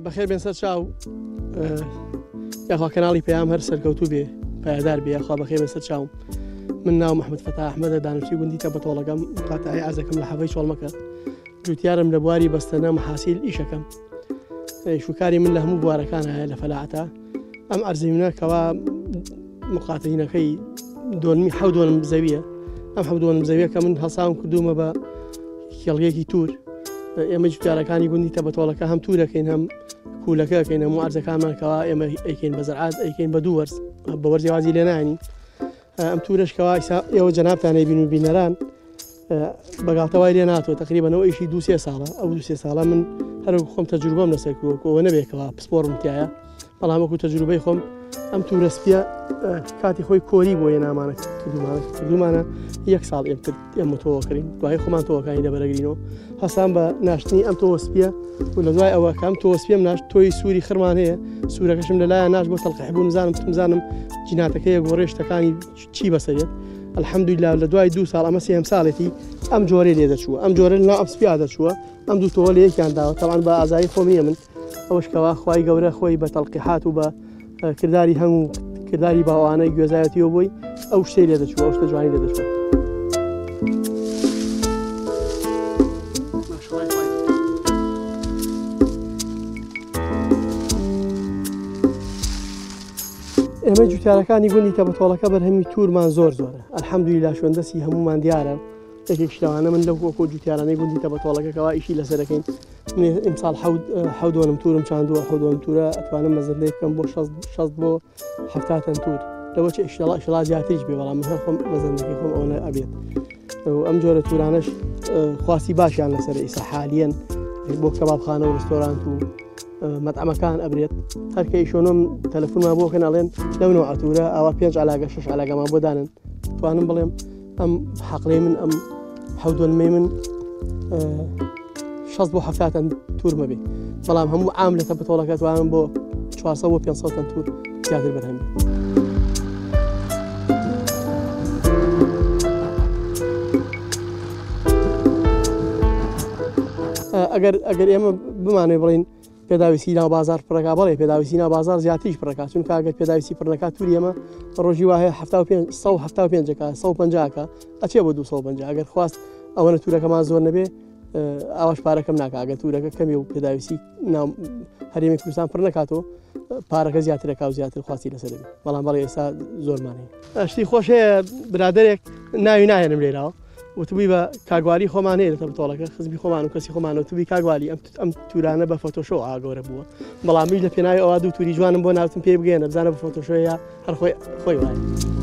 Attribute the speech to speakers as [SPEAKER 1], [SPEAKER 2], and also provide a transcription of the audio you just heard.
[SPEAKER 1] بەخێر بێن سەر چاو یاخوا کەناڵی پەیام هەر سەرکەوتوو بێ پایدار بێ یاخوا بەخێر بێن سەر چاوم. من ناو محمد فتاح ئەحمەدە دانوچی گوندی تەبەتۆڵەکەم قاتعی عەرزەکەم لە حەڤەی چۆڵمەکە جوتیارم لە بواری بەستەنە محاسیل ئیشەکەم شوکاری من لە هەموو بوارەکان هەیە لە فەلاعەتە ئەم عەرزیمنە کەوا مقاتعینەکەی حەو دۆنم زەویە ئەم حەو دۆنم زەویە کە من هەساوم کردومە بە کێڵگەیەکی تور ئێمە جوتیارەکانی گوندی تەبەتۆڵەکە هەم تورەکەین هەم کولەکەکەین هەموو عەرزەکانمان کەوا ئێمە ئەیکەین بە زەرعات ئەیکەین بە دوو وەرز بە وەرزی وازی لێ نانی ئەم تورەشکەوا ئێوە جەنابتانەی بین و بینەران بەگاڵتەوای لێ ناتوە تقریبەنەوە ئیشی 2-3 ساڵە ئەو 2-3 ساڵە من هەروەکو خۆم تەجروبەم لەسەر کردووە نەبێتەوە پسپۆڕم تایە بەڵام وەکو تەجروبەی خۆم ئەم تورە سپیە کاتی خۆی کۆری بۆ هێنامانە کردومانە 1 ساڵ ئێمە تۆوەکەین دوای خۆمان تۆوەکانی دەبەرەگرینەوە هەسان بە ناشتنی ئەم تۆوە سپیە و لە دوای ئەوە کەم تۆوە سپیم ناشت تۆی سووری خڕمان هەیە سوورەکەشم لەلایە ناش بۆ تەڵقیح بوو نزانم جیناتەکەی گۆڕێشتەکانی چی بەسەرێت الحەمدولیلا لە دوای 2 ساڵ ئەمە 3 ساڵێتی ئەم جۆرەی لێ دەچووە ئەم جۆرە لەناو ئەم سپیا دەچووە ئەم دوو تۆوە لە یەکیان داوە تەڵان بە ئازایی خۆم نییە من ئەوەش کەوا خوای گەورە خۆی بە تەڵقیحات و بە کردداری هەموو کردداری باوانەی گوێزایەتیەوە بووی ئەو شتەی لێ دەچووە ئەو شتە جوانی لێ دەچووە. ئێمە جوتیارەکانی گوندی تەبەتۆڵەکە بەرهەمی تورمان زۆرە ئەلحەمدولیلا شوێندەسی هەمومان دیارە یەکێک لەوانە من لەو وەکو جوتیارانەی گوندی تەبەتۆڵەکەەوە ئیشی لەسەرەکەین ئیمساڵ حەو دۆنم تورم چاندووە حەو دۆنم تورە ئەتوانم مەزەندەی بکەم بۆ 60 بۆ 70 تور لەوە چ ئیشڵا زیاتریش بێ بەڵام هەر خۆم مەزەندەکەی خۆم ئەوە ئەبێت ئەم جۆرە تورانەش خواسی باشیان لەسەر ئیسا حالیەن بۆ کەبابخانە و ڕستۆرانت و مەطعەمەکان ئەبرێت هەرکە ئیشۆنۆم تەلەفۆنمان بۆکەن ئەڵێن لەو نوع ئەتورە ئاوا 5 علاگە 6 علاگەمان بۆ دانن توانم بڵێم ئەم حەقڵەی من ئەم حەو دۆنمەی من 60 بۆ 70 تور مەبێ بەڵام هەموو عام لە تەبەتۆڵەکە توانم بۆ 400 بۆ 500 تور زیاتر بەرهەم ئەگەر ئێمە بمانێ بڵین پێداویستی ناو بازار پڕەکە بەڵێ پێداویستی ناو بازار زیاتریش پڕەکات چونکە ئەگەر پێداویستی پڕەکات تووری ئێمە ڕۆژی وایە 175 150کە ئەچێ بۆ 250 ئەگەر خواست ئەوەنە تورەکەمان زۆر نەبێ ئاواش پارەکەم ناکە ئەگەر تورەکە کەمی و پێداویستی هەرێمی کوردستان پڕ نەکاتەوە پارەکە زیاترەکە و زیاتر خواستی لەسەر بێ بەڵام بەڵێ ئێستا زۆرمانەیە شتی خۆش هەیە برادێک ناوی نایەنم لێراوە وتبووی بە کاگواری خۆمان هەیە لە تەبەتۆڵەکە خزمی خۆمان و کەسی خۆمانەوە توی کاگوالی ئەم تورانە بە فۆتۆشۆ ئاگەورە بووە بەڵامیش لە پێناوی ئەوە دوو تووری جوانم بۆ ناوتم پێ بگەێنە بزانە بە فۆتۆشۆیە هەر خۆی وایە.